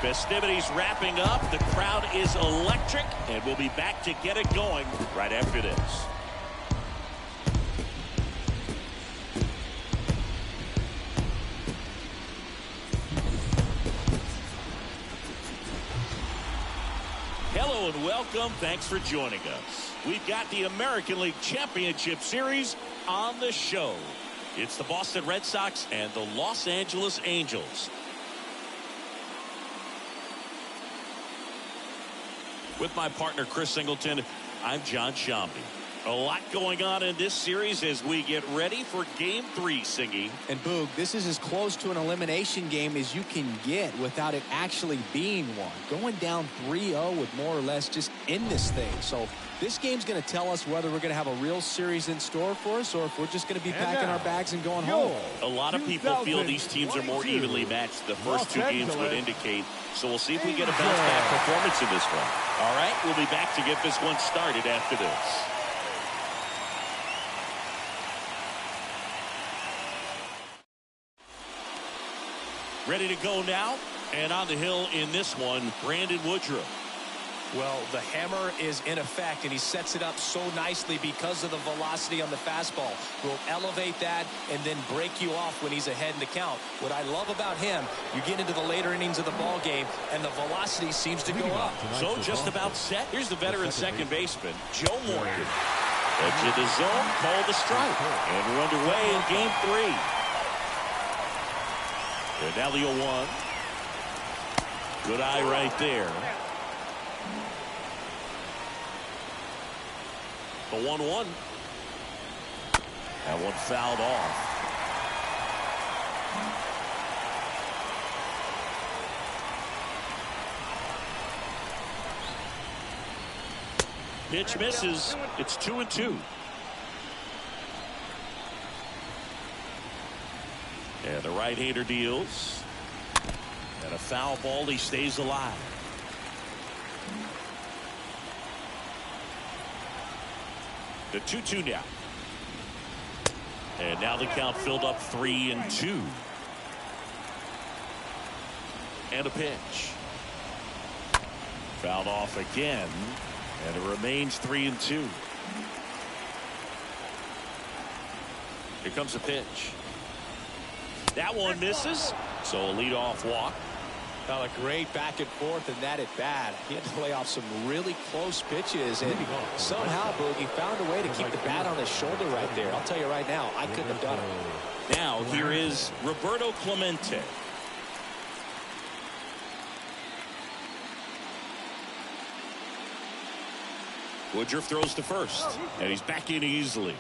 Festivities wrapping up. The crowd is electric, and we'll be back to get it going right after this. Hello and welcome. Thanks for joining us. We've got the American League Championship Series on the show. It's the Boston Red Sox and the Los Angeles Angels. With my partner, Chris Singleton, I'm John Shambi. A lot going on in this series as we get ready for Game 3, Singy. And Boog, this is as close to an elimination game as you can get without it actually being one. Going down 3-0 would more or less just end this thing. So this game's going to tell us whether we're going to have a real series in store for us or if we're just going to be packing our bags and going home. A lot of people feel these teams are more evenly matched. The first two games would indicate. So we'll see if we get a bounce-back performance in this one. All right, we'll be back to get this one started after this. Ready to go now, and on the hill in this one, Brandon Woodruff. Well, the hammer is in effect, and he sets it up so nicely because of the velocity on the fastball. Will elevate that and then break you off when he's ahead in the count. What I love about him, you get into the later innings of the ball game, and the velocity seems to go up. So just about set. Here's the veteran second baseman, Joe Morgan. Edge of the zone, call the strike. And we're underway in Game 3. And now the 0-1. Good eye right there. The 1-1. That one fouled off. Pitch misses. It's 2-2. And the right-hander deals. And a foul ball. He stays alive. The 2-2 now. And now the count filled up 3-2. And a pitch. Fouled off again. And it remains 3-2. Here comes a pitch. That one misses. So a leadoff walk. Well, a great back and forth, and that at bat. He had to play off some really close pitches, and somehow, Boogie found a way to keep the bat on his shoulder right there. I'll tell you right now, I couldn't have done it. Now here is Roberto Clemente. Woodruff throws to first, and he's back in easily.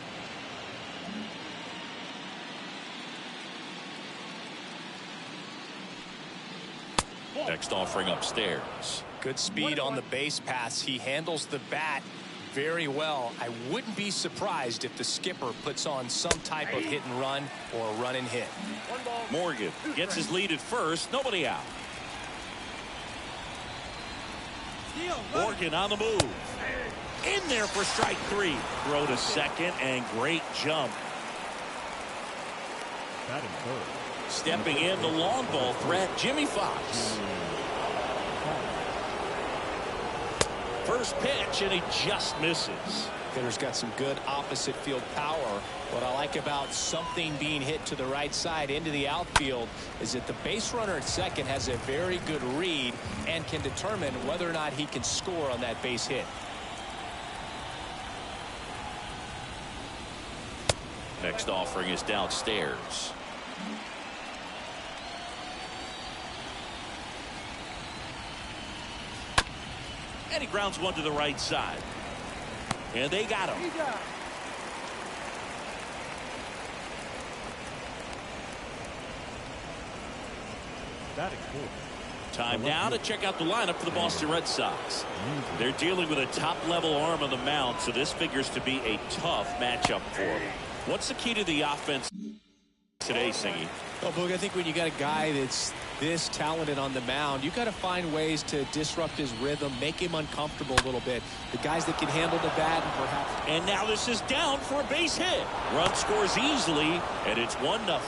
Next offering upstairs. Good speed on the base paths. He handles the bat very well. I wouldn't be surprised if the skipper puts on some type of hit and run or a run and hit. Morgan gets his lead at first. Nobody out. Morgan on the move. In there for strike 3. Throw to second and great jump. Stepping in, the long ball threat, Jimmy Fox. First pitch, and he just misses. Hitter's got some good opposite field power. What I like about something being hit to the right side into the outfield is that the base runner at second has a very good read and can determine whether or not he can score on that base hit. Next offering is downstairs. And he grounds one to the right side. And they got him. That is cool. Time now to check out the lineup for the Boston Red Sox. They're dealing with a top-level arm on the mound, so this figures to be a tough matchup for them. What's the key to the offense today, Singy? Well, Boog, I think when you got a guy that's this talented on the mound, you got to find ways to disrupt his rhythm, make him uncomfortable a little bit. The guys that can handle the bat and perhaps. And now this is down for a base hit. Run scores easily, and it's 1-0.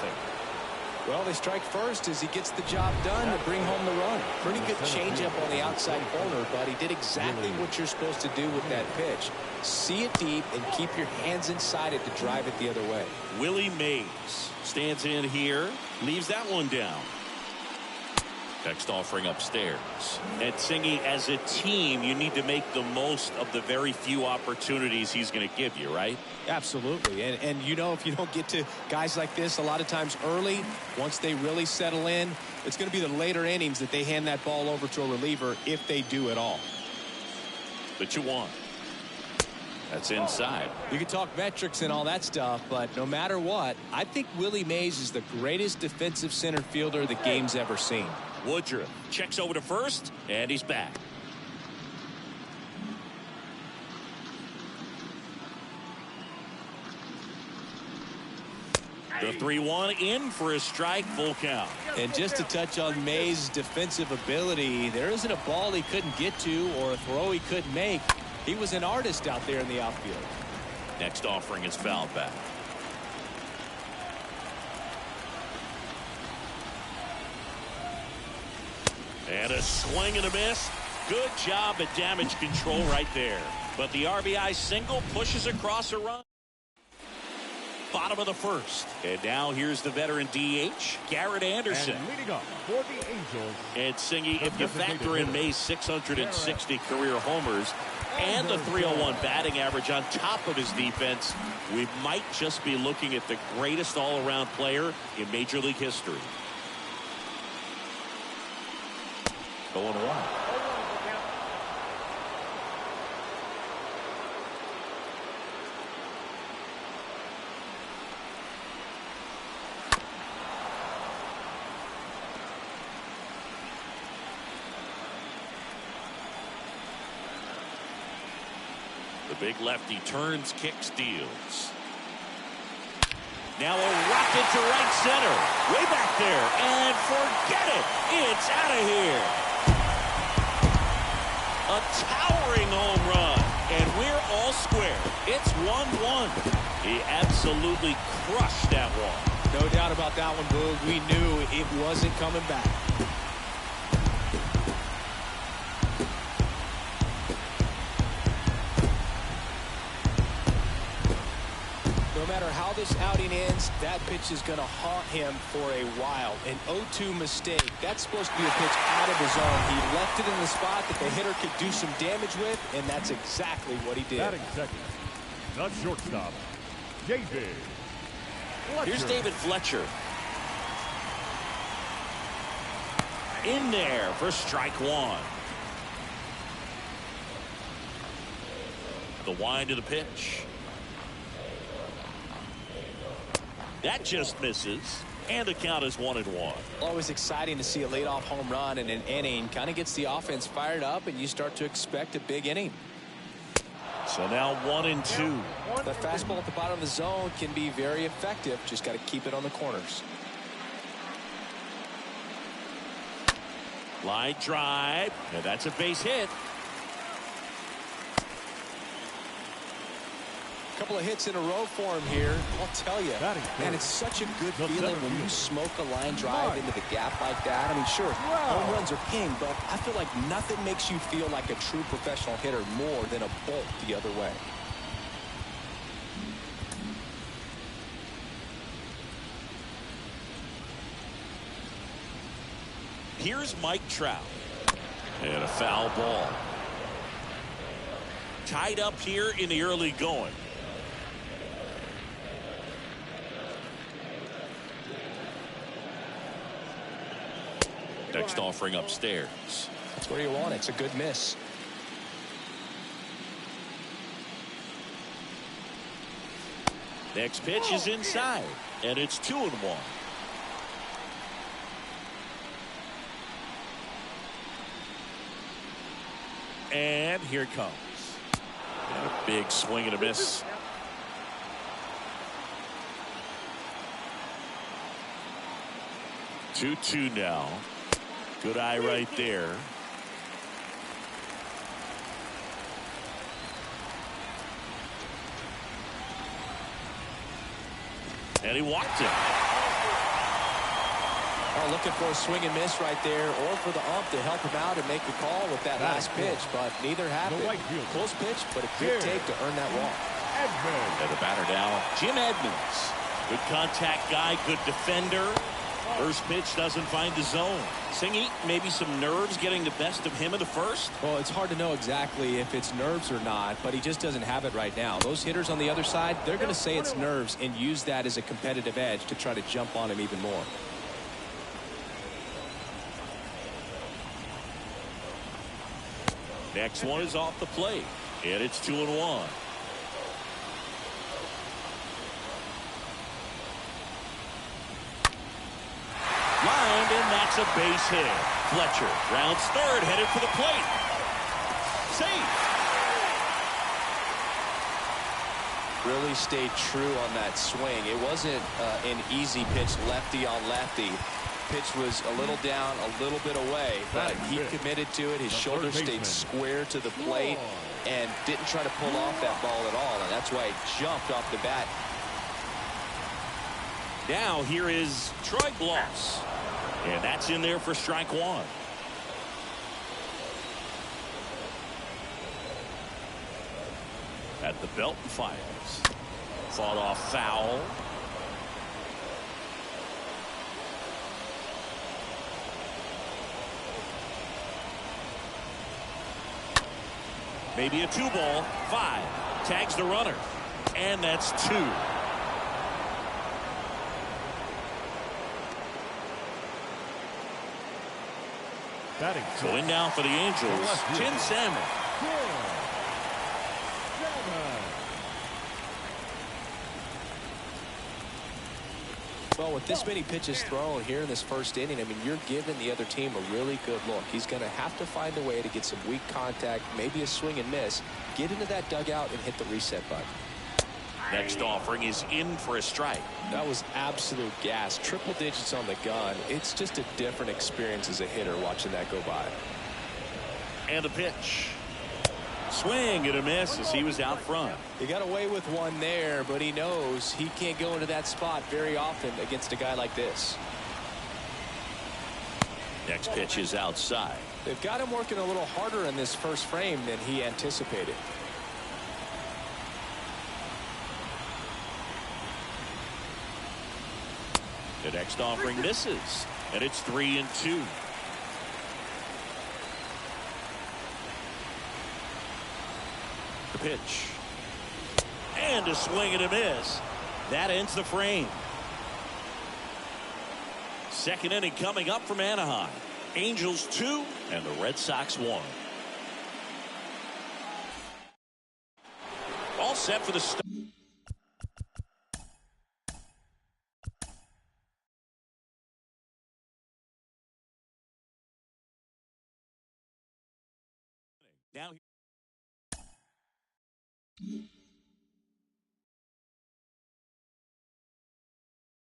Well, they strike first as he gets the job done to bring home the run. Pretty good changeup on the outside corner, but he did exactly what you're supposed to do with that pitch. See it deep and keep your hands inside it to drive it the other way. Willie Mays stands in here, leaves that one down. Next offering upstairs. And Singy, as a team, you need to make the most of the very few opportunities he's going to give you, right? Absolutely. And you know, if you don't get to guys like this a lot of times early, once they really settle in, it's going to be the later innings that they hand that ball over to a reliever, if they do at all. The 2-1. That's inside. You can talk metrics and all that stuff, but no matter what, I think Willie Mays is the greatest defensive center fielder the game's ever seen. Woodruff checks over to first, and he's back. The 3-1 in for a strike, full count. And just to touch on Mays' defensive ability, there isn't a ball he couldn't get to or a throw he couldn't make. He was an artist out there in the outfield. Next offering is fouled back. And a swing and a miss. Good job at damage control right there. But the RBI single pushes across a run. Bottom of the first. And now here's the veteran DH, Garrett Anderson. And leading up for the Angels. And Singy, if you factor in May's 660 career homers and the 301 batting average on top of his defense, we might just be looking at the greatest all-around player in Major League history. Going wide. The big lefty turns, kicks, deals. Now a rocket to right center. Way back there. And forget it. It's out of here. A towering home run. And we're all square. It's 1-1. He absolutely crushed that one. No doubt about that one, Boog. We knew it wasn't coming back. No matter how this outing ends, that pitch is going to haunt him for a while. An 0-2 mistake. That's supposed to be a pitch out of his zone. He left it in the spot that the hitter could do some damage with, and that's exactly what he did. Batting second, the shortstop, David Fletcher. Here's David Fletcher. In there for strike one. The wind to the pitch. That just misses, and the count is 1-1. Always exciting to see a leadoff home run in an inning. Kind of gets the offense fired up, and you start to expect a big inning. So now 1-2. The fastball at the bottom of the zone can be very effective. Just got to keep it on the corners. Line drive, and that's a base hit. Couple of hits in a row for him here. I'll tell you, man, it's such a good feeling when you smoke a line drive into the gap like that. I mean, sure, home runs are king, but I feel like nothing makes you feel like a true professional hitter more than a bolt the other way. Here's Mike Trout. And a foul ball. Tied up here in the early going. Next offering upstairs. That's where you want it. It's a good miss. Next pitch is inside, and it's 2-1. And here it comes. And a big swing and a miss. Two now. Good eye right there. And he walked it. Oh, looking for a swing and miss right there, or for the ump to help him out and make a call with that last pitch, but neither happened. Close pitch, but a good take to earn that walk. And the batter down, Jim Edmonds. Good contact guy, good defender. First pitch doesn't find the zone. Singy, maybe some nerves getting the best of him in the first? Well, it's hard to know exactly if it's nerves or not, but he just doesn't have it right now. Those hitters on the other side, they're going to say it's nerves and use that as a competitive edge to try to jump on him even more. Next one is off the plate, and it's 2-1. Lined, and that's a base hit. Fletcher rounds third, headed for the plate. Safe. Really stayed true on that swing. It wasn't an easy pitch lefty on lefty. Pitch was a little down, a little bit away, but he committed to it. His shoulder stayed square to the plate and didn't try to pull off that ball at all, and that's why he jumped off the bat. Now here is Troy Gloss, and that's in there for strike one. At the belt and fires. Fought off foul. Maybe a 2-ball. 5. Tags the runner. And that's 2. Going down for the Angels, Tim Salmon. Well, with this many pitches thrown here in this first inning, I mean, you're giving the other team a really good look. He's going to have to find a way to get some weak contact, maybe a swing and miss, get into that dugout and hit the reset button. Next offering is in for a strike. That was absolute gas. Triple digits on the gun. It's just a different experience as a hitter watching that go by. And the pitch. Swing and a miss as he was out front. He got away with one there, but he knows he can't go into that spot very often against a guy like this. Next pitch is outside. They've got him working a little harder in this first frame than he anticipated. The next offering misses, and it's 3-2. The pitch. And a swing and a miss. That ends the frame. Second inning coming up from Anaheim. Angels 2 and the Red Sox 1. All set for the start. Now